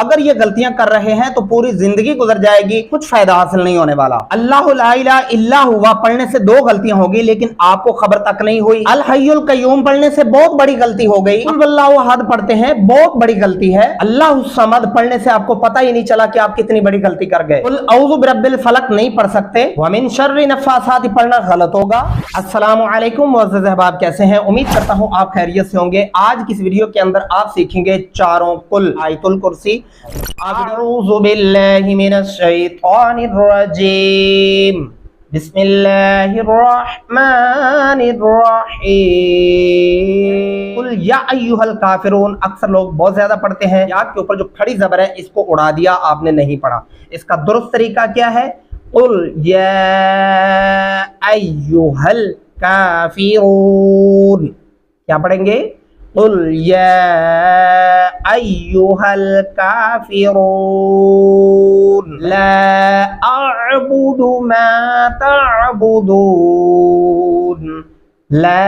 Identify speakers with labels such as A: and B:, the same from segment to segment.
A: اگر یہ غلطیاں کر رہے ہیں تو پوری زندگی گزر جائے گی، کچھ فائدہ حاصل نہیں ہونے والا۔ اللہ لا الہ الا ہوا پڑھنے سے 2 غلطیاں ہوگی لیکن آپ کو خبر تک نہیں ہوئی۔ الحی القیوم پڑھنے سے بہت بڑی غلطی ہو گئی۔ قل واللہ احد پڑھتے ہیں، بہت بڑی غلطی ہے۔ اللہ الصمد پڑھنے سے آپ کو پتہ ہی نہیں چلا کہ آپ کتنی بڑی غلطی کر گئے۔ قل اعوذ برب الفلق نہیں پڑھ سکتے۔ ومن شر النفاثات پڑھنا غلط ہوگا۔ السلام علیکم معزز احباب، کیسے ہیں؟ امید کرتا ہوں آپ خیریت سے ہوں گے۔ آج کی اس ویڈیو کے اندر آپ سیکھیں گے چاروں کل آیت الکرسی۔ اعوذ باللہ من الشیطان الرجیم، بسم اللہ الرحمن الرحیم۔ قل یا ایھا الکافرون، اکثر لوگ بہت زیادہ پڑھتے ہیں، یا کے اوپر جو کھڑی زبر ہے اس کو اڑا دیا، آپ نے نہیں پڑھا۔ اس کا درست طریقہ کیا ہے؟ قل یا ایھا الکافرون، کیا پڑھیں گے؟ قل یا ایھا الکافرون لا اعبد ما تعبدون۔ لا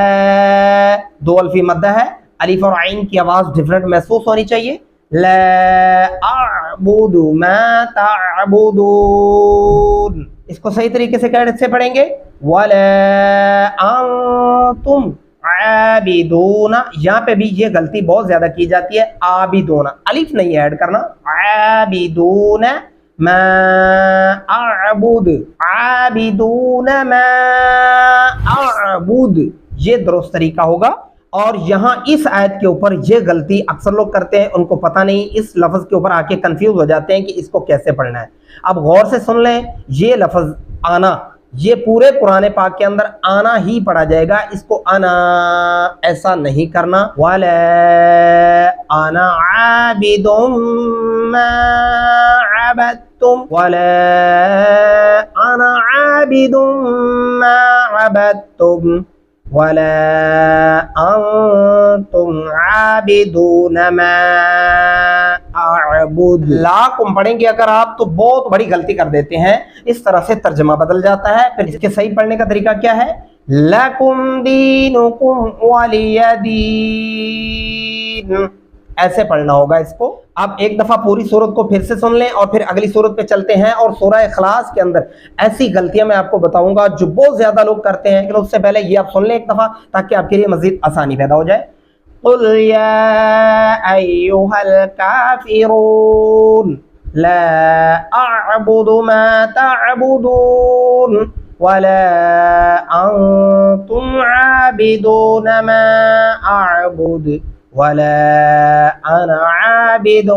A: دو الفی مدہ ہے، الف اور عین کی آواز ڈیفرنٹ محسوس ہونی چاہیے۔ لا اعبد ما تعبدون، اس کو صحیح طریقے سے کیسے پڑھیں گے؟ ولا انتم عابدون، یہاں پہ بھی یہ غلطی بہت زیادہ کی جاتی ہے، عابدون الف نہیں ایڈ کرنا، عابدون ما اعبد، عابدون ما اعبد، یہ درست طریقہ ہوگا۔ اور یہاں اس آیت کے اوپر یہ غلطی اکثر لوگ کرتے ہیں، ان کو پتہ نہیں، اس لفظ کے اوپر آ کے کنفیوز ہو جاتے ہیں کہ اس کو کیسے پڑھنا ہے۔ اب غور سے سن لیں، یہ لفظ آنا، یہ پورے قرآن پاک کے اندر آنا ہی پڑھا جائے گا، اس کو انا ایسا نہیں کرنا۔ وَلَا أَنَا عَابِدٌ مَا عَبَدتُّمْ، وَلَا أَنَا عَابِدٌ مَا عَبَدتُّمْ، وَلَا أَنتُمْ عَابِدُونَ مَا اعبد۔ لاکم پڑھیں گے اگر آپ تو بہت بڑی غلطی کر دیتے ہیں، اس طرح سے ترجمہ بدل جاتا ہے۔ پھر اس کے صحیح پڑھنے کا طریقہ کیا ہے؟ لکم دینکم ولی دین، ایسے پڑھنا ہوگا اس کو۔ اب ایک دفعہ پوری سورت کو پھر سے سن لیں اور پھر اگلی سورت پہ چلتے ہیں، اور سورہ اخلاص کے اندر ایسی غلطیاں میں آپ کو بتاؤں گا جو بہت زیادہ لوگ کرتے ہیں، لیکن اس سے پہلے یہ آپ سن لیں ایک دفعہ تاکہ آپ کے لیے مزید آسانی پیدا ہو جائے۔ قل یا ایھا الکافرون لا اعبد ما تعبدون ولا انتم عابدون ما اعبد ولا انا عابد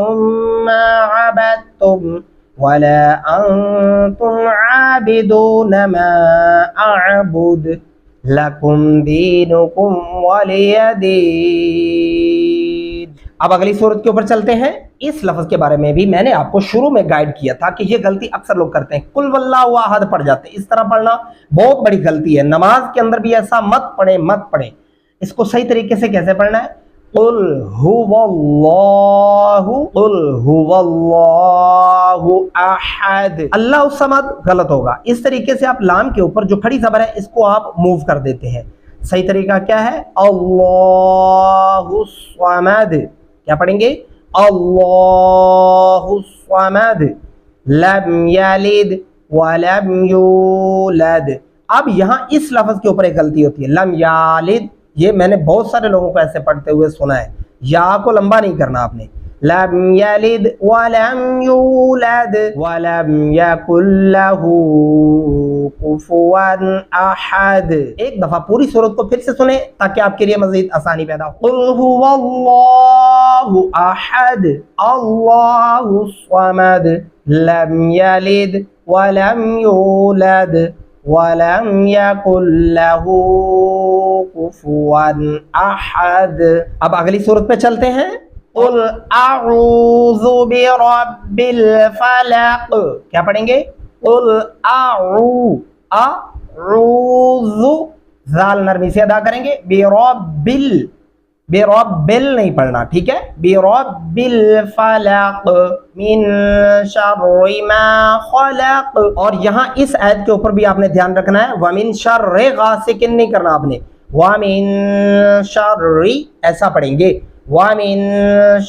A: ما عبدتم ولا انتم عابدون ما اعبد لکم دینکم ولی دین۔ اب اگلی سورت کے اوپر چلتے ہیں۔ اس لفظ کے بارے میں بھی میں نے آپ کو شروع میں گائیڈ کیا تھا کہ یہ غلطی اکثر لوگ کرتے ہیں، قل واللہ احد پڑھ جاتے ہیں، اس طرح پڑھنا بہت بڑی غلطی ہے۔ نماز کے اندر بھی ایسا مت پڑھیں۔ اس کو صحیح طریقے سے کیسے پڑھنا ہے؟ قل هو اللہ احد، اللہ الصمد غلط ہوگا۔ اس طریقے سے آپ لام کے اوپر جو کھڑی زبر ہے اس کو آپ موو کر دیتے ہیں۔ صحیح طریقہ کیا ہے؟ اللہ الصمد، کیا پڑھیں گے؟ اللہ الصمد لم یلد ولم یولد۔ اب یہاں اس لفظ کے اوپر ایک غلطی ہوتی ہے، لم یلد، یہ میں نے بہت سارے لوگوں کو ایسے پڑھتے ہوئے سنا ہے، یا کو لمبا نہیں کرنا آپ نے۔ لم یلد ولم یولد ولم یکن لہ کفوا احد۔ ایک دفعہ پوری سورت کو پھر سے سنیں تاکہ آپ کے لیے مزید آسانی پیدا ہو۔ قل هو اللہ احد اللہ الصمد لم یلد ولم یولد وَلَمْ يَكُنْ لَهُ كُفُوًا أَحَدٌ۔ اب اگلی صورت پہ چلتے ہیں۔ قُلْ أَعُوذُ بِرَبِّ الْفَلَقِ، کیا پڑھیں گے؟ قُلْ أَعُوذُ، زال نرمی سے ادا کریں گے، بربل نہیں پڑھنا، ٹھیک ہے؟ برب الفلق من شر ما خلق۔ اور یہاں اس آیت کے اوپر بھی آپ نے دھیان رکھنا ہے، ومن شر غاسق نہیں کرنا آپ نے، ومن شر ایسا پڑھیں گے، وَمِن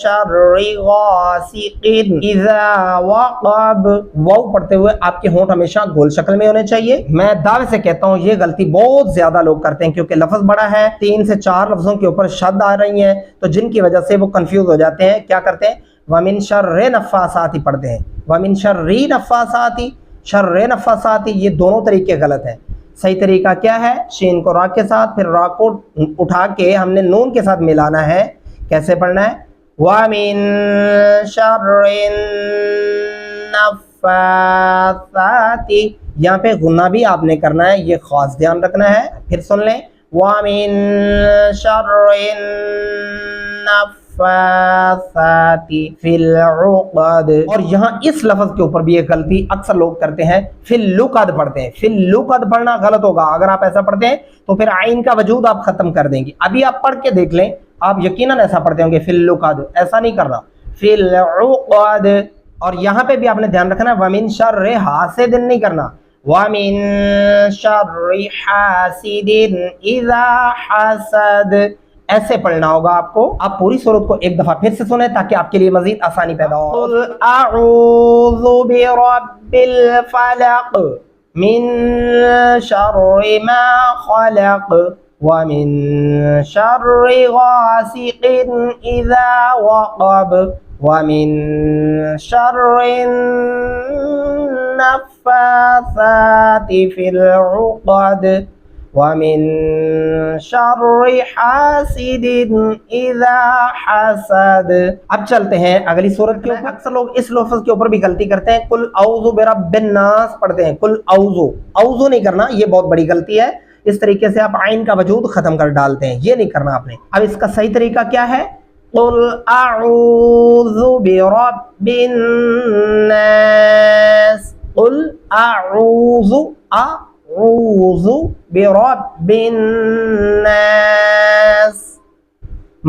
A: شَرِّ غَاسِقٍ إِذَا وَقَبَ، واو پڑھتے ہوئے آپ کے ہونٹ ہمیشہ گول شکل میں ہونے چاہیے۔ میں دعوے سے کہتا ہوں یہ غلطی بہت زیادہ لوگ کرتے ہیں، کیونکہ لفظ بڑا ہے، 3 سے 4 لفظوں کے اوپر شد آ رہی ہیں، تو جن کی وجہ سے وہ کنفیوز ہو جاتے ہیں۔ کیا کرتے ہیں؟ وَمِن شَرِّ نَفَّاثَاتِ پڑھتے ہیں، وَمِن شَرِّ نَفَّاثَاتِ، شَرِّ نَفَّاثَاتِ، یہ دونوں طریقے غلط ہیں۔ صحیح طریقہ کیا ہے؟ شین کو را کے ساتھ، پھر را کو اٹھا کے ہم نے نون کے ساتھ ملانا ہے۔ کیسے پڑھنا ہے؟ وَمِن شَرِّ النَّفَّاثَاتِ، یہاں پہ غنہ بھی آپ نے کرنا ہے، یہ خاص دھیان رکھنا ہے۔ پھر سن لیں، وَمِن شَرِّ النَّفَّاثَاتِ فِي الْعُقَدِ، اور یہاں اس لفظ کے اوپر بھی ایک غلطی اکثر لوگ کرتے ہیں، فی اللقد پڑھتے ہیں۔ فی اللقد پڑھنا غلط ہوگا، اگر آپ ایسا پڑھتے ہیں تو پھر عین کا وجود آپ ختم کر دیں گے۔ ابھی آپ پڑھ کے دیکھ لیں، آپ یقیناً ایسا پڑھتے ہوں گے، فی اللقد، ایسا نہیں کرنا، فی العقد۔ اور یہاں پہ بھی آپ نے دھیان رکھنا ہے، وَمِن شَرِّ حاسد نہیں کرنا، وَمِن شَرِّ حاسد اذا حسد، ایسے پڑھنا ہوگا آپ کو۔ آپ پوری سورت کو ایک دفعہ پھر سے سنیں تاکہ آپ کے لیے مزید آسانی پیدا ہو۔ قُلْ اعوذ برب الفلق من شر ما خلق ومن شر غاسق اذا وقب ومن شر النفاثات في العقد وَمِن شَرِّ حَاسِدٍ إِذَا حَسَدَ۔ اب چلتے ہیں اگلی سورت کے اوپر۔ اکثر لوگ اس لفظ کے اوپر بھی غلطی کرتے ہیں، قُلْ اعوذ برب الناس پڑھتے ہیں، قُلْ اعوذ، اعوذ نہیں کرنا، یہ بہت بڑی غلطی ہے۔ اس طریقے سے آپ عین کا وجود ختم کر ڈالتے ہیں، یہ نہیں کرنا آپ نے۔ اب اس کا صحیح طریقہ کیا ہے؟ قُلْ اعوذ برب الناس، قُلْ اعوذ اعوذ برب الناس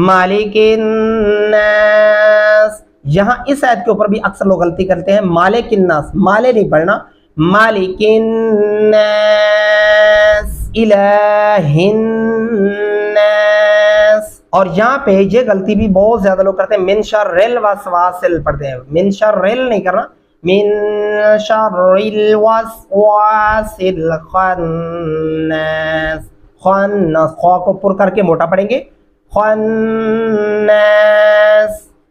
A: مالک الناس۔ یہاں اس آیت کے اوپر بھی اکثر لوگ غلطی کرتے ہیں، مالک الناس، مالے نہیں پڑھنا، مالک الناس الہ الناس۔ اور یہاں پہ یہ غلطی بھی بہت زیادہ لوگ کرتے ہیں، من شر الوسواس پڑھتے ہیں، من شر نہیں کرنا، من شر الوسواس الخناس، خناس، خوا کو پر کر کے موٹا پڑھیں گے، خناس۔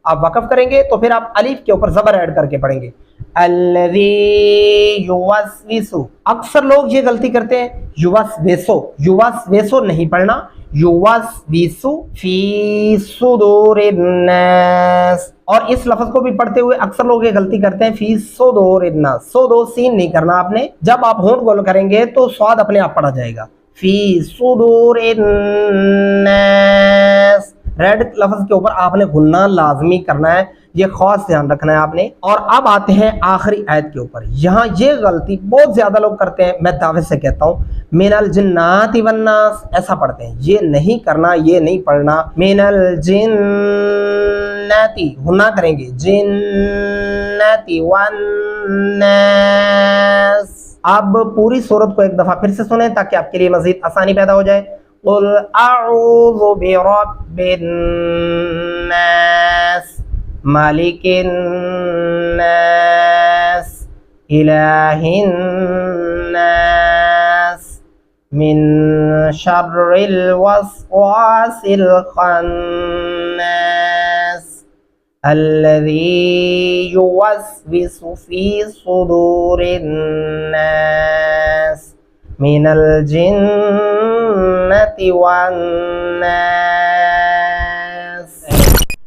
A: آپ وقف کریں گے تو پھر آپ الف کے اوپر زبر ایڈ کر کے پڑھیں گے، الذی یوسوس۔ اکثر لوگ یہ غلطی کرتے ہیں، یوسوسو، یوسوسو نہیں پڑھنا، یوسوس فی صدور الناس۔ اور اس لفظ کو بھی پڑھتے ہوئے اکثر لوگ یہ غلطی کرتے ہیں، فی صدور الناس، صدو سین نہیں کرنا آپ نے، جب آپ ہونٹ گول کریں گے تو صاد اپنے آپ پڑھا جائے گا، فی صدور الناس۔ ریڈ لفظ کے اوپر آپ نے غنہ لازمی کرنا ہے، یہ خاص دھیان رکھنا ہے آپ نے۔ اور اب آتے ہیں آخری آیت کے اوپر، یہاں یہ غلطی بہت زیادہ لوگ کرتے ہیں، میں دعوے سے کہتا ہوں، من الجنات والناس ایسا پڑھتے ہیں، یہ نہیں کرنا، یہ نہیں پڑھنا، من الجناتی غنہ کریں گے، جناتی والناس۔ اب پوری سورت کو ایک دفعہ پھر سے سنیں تاکہ آپ کے لیے مزید آسانی پیدا ہو جائے۔ قُلْ اعوذ برب الناس مالک الناس الہ الناس من شر الوسواس الخناس الذي يوسوس في صدور الناس من الجنة والناس۔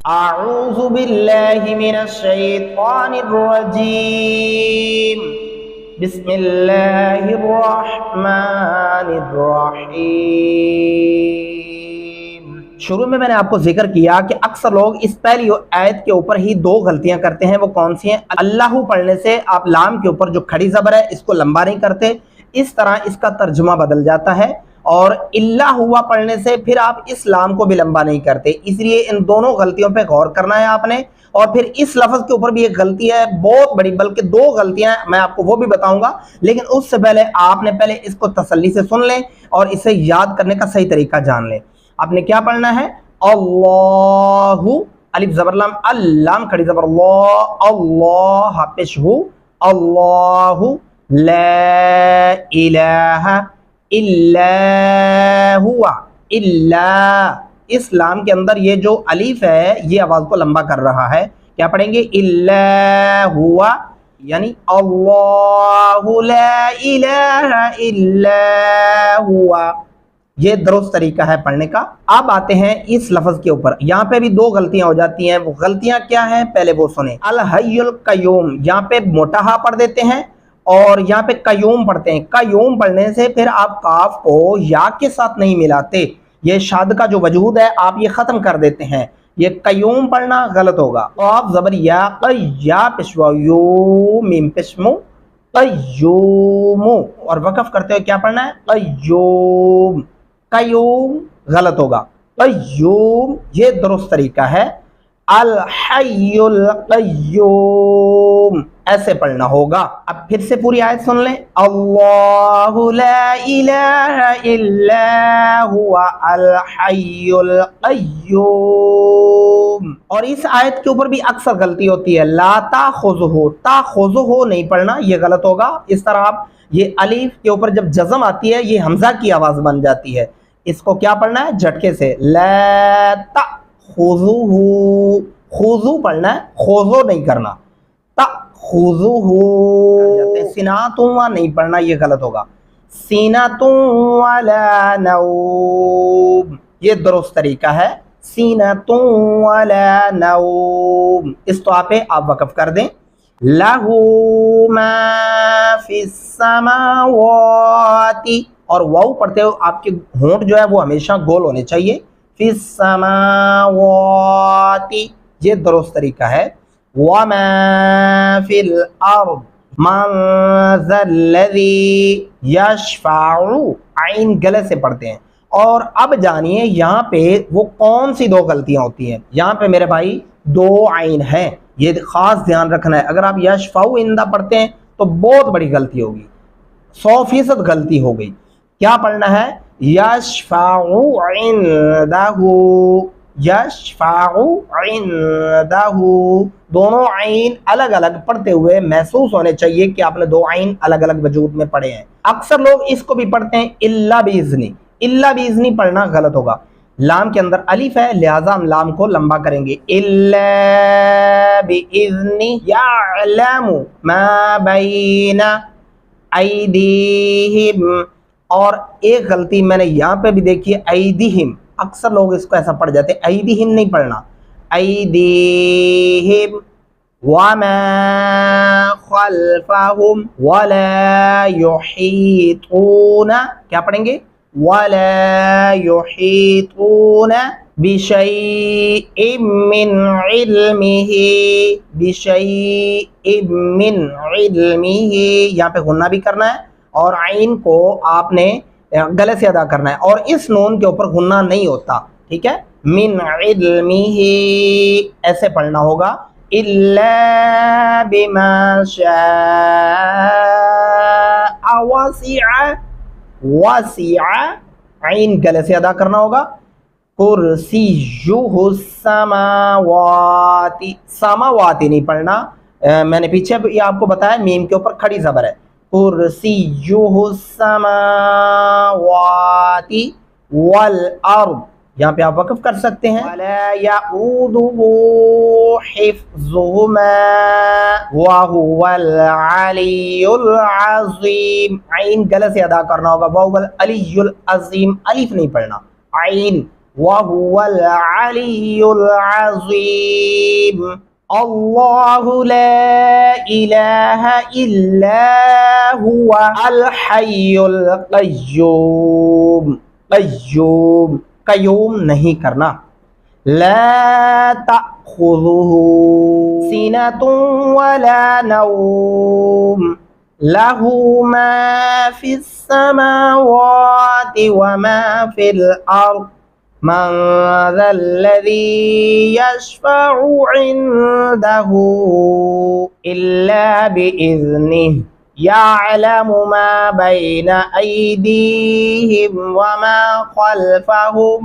A: اعوذ باللہ من الشیطان الرجیم، بسم اللہ الرحمن الرحیم۔ شروع میں نے آپ کو ذکر کیا کہ اکثر لوگ اس پہلی آیت کے اوپر ہی 2 غلطیاں کرتے ہیں، وہ کون سی ہیں؟ اللہ پڑھنے سے آپ لام کے اوپر جو کھڑی زبر ہے اس کو لمبا نہیں کرتے، اس طرح اس کا ترجمہ بدل جاتا ہے، اور اللہ ہوا پڑھنے سے پھر آپ اس لام کو بھی لمبا نہیں کرتے، اس لیے ان دونوں غلطیوں پہ غور کرنا ہے آپ نے۔ اور پھر اس لفظ کے اوپر بھی ایک غلطی ہے بہت بڑی، بلکہ 2 غلطیاں میں آپ کو وہ بھی بتاؤں گا، لیکن اس سے پہلے آپ نے پہلے اس کو تسلی سے سن لیں اور اسے یاد کرنے کا صحیح طریقہ جان لیں۔ آپ نے کیا پڑھنا ہے؟ اللہ، الف زبر لام، اللام کھڑی زبر اللہ، اللہ پیش ہو، اللہ، لا الہ الا ہوا، الا، اس لام کے اندر یہ جو الف ہے یہ آواز کو لمبا کر رہا ہے، کیا پڑھیں گے؟ الا ہوا، یعنی اللہ لا الہ الا ہوا، یہ درست طریقہ ہے پڑھنے کا۔ اب آتے ہیں اس لفظ کے اوپر، یہاں پہ بھی دو غلطیاں ہو جاتی ہیں، وہ غلطیاں کیا ہیں پہلے وہ سنیں۔ الحی القیوم، یہاں پہ موٹا ہا پڑھ دیتے ہیں اور یہاں پہ قیوم پڑھتے ہیں، قیوم پڑھنے سے پھر آپ کاف کو یا کے ساتھ نہیں ملاتے، یہ شاد کا جو وجود ہے آپ یہ ختم کر دیتے ہیں، یہ قیوم پڑھنا غلط ہوگا۔ قاف زبر یا، یا پشوا یو، میم پشمو، قیوم، اور وقف کرتے ہوئے کیا پڑھنا ہے؟ قیوم، قیوم غلط ہوگا، قیوم یہ درست طریقہ ہے۔ الحی القیوم ایسے پڑھنا ہوگا۔ اب پھر سے پوری آیت سن لیں، اللہ لا الہ الا ہوا الحی القیوم۔ اور اس آیت کے اوپر بھی اکثر غلطی ہوتی ہے، لا تاخذہ، تاخذہ نہیں پڑھنا، یہ غلط ہوگا۔ اس طرح آپ یہ الف کے اوپر جب جزم آتی ہے یہ حمزہ کی آواز بن جاتی ہے، اس کو کیا پڑھنا ہے؟ جھٹکے سے، لا تاخذہ، خذو پڑھنا ہے، خوزو نہیں کرنا، تاخذہ، سیناتم نہیں پڑھنا، یہ غلط ہوگا، سیناتم ولا نوم، یہ درست طریقہ ہے، سیناتم ولا نوم، اس تو آپ وقف کر دیں۔ لَهُ مَا فِي السَّمَاوَاتِ، اور واو پڑھتے ہو آپ کے ہونٹ جو ہے وہ ہمیشہ گول ہونے چاہیے، فِي السَّمَاوَاتِ، یہ درست طریقہ ہے۔ وَمَا فِي الْأَرْضِ مَنْ ذَا الَّذِي يَشْفَعُ، عین گلے سے پڑھتے ہیں۔ اور اب جانیے یہاں پہ وہ کون سی دو غلطیاں ہوتی ہیں، یہاں پہ میرے بھائی دو عین ہیں، یہ خاص دھیان رکھنا ہے۔ اگر آپ یشفعو اندہ پڑھتے ہیں تو بہت بڑی غلطی ہوگی، 100% غلطی ہو گئی۔ کیا پڑھنا ہے؟ یشفعو عندہ، یشفعو عندہ، دونوں عین الگ الگ پڑھتے ہوئے محسوس ہونے چاہیے کہ آپ نے دو عین الگ الگ وجود میں پڑھے ہیں۔ اکثر لوگ اس کو بھی پڑھتے ہیں الا باذنی، الا باذنی پڑھنا غلط ہوگا، لام کے اندر الف ہے لہذا ہم لام کو لمبا کریں گے، الا باذنی یعلم ما بین ایدیہم، اور ایک غلطی میں نے یہاں پہ بھی دیکھی ہے، ایدیہم، اکثر لوگ اس کو ایسا پڑھ جاتے ہیں، ایدیہم نہیں پڑھنا، ایدیہم، وما خلفہم ولا یحیطون، کیا پڑھیں گے؟ ولا یحیطون بشیء من علمہ، بشیء من علمہ، یہاں پہ غنہ بھی کرنا ہے اور عین کو آپ نے گلے سے ادا کرنا ہے، اور اس نون کے اوپر غنہ نہیں ہوتا، ٹھیک ہے؟ من علمہ ایسے پڑھنا ہوگا، الا بما شاء وسع، وسع عین گلے سے ادا کرنا ہوگا، کرسیہ السماوات، سماوات نہیں پڑھنا، میں نے پیچھے بھی آپ کو بتایا میم کے اوپر کھڑی زبر ہے، کرسیہ السماوات والارض، یہاں پہ آپ وقف کر سکتے ہیں، ولا یؤودہ حفظہما وہو العلی العظیم، عین گلے سے ادا کرنا ہوگا، وہو العلی العظیم، الف نہیں پڑھنا، عین، وہو العلی العظیم۔ اللہ لا الہ الا ہوا الحی القیوم، قیوم، قیوم نہیں کرنا، لا تأخذہ سینۃ ولا نوم، لہ ما فی السماوات وما فی الارض، من ذا الذی یشفع عنده الا بإذنہ، یعلم ما بین ایدیہم وما خلفہم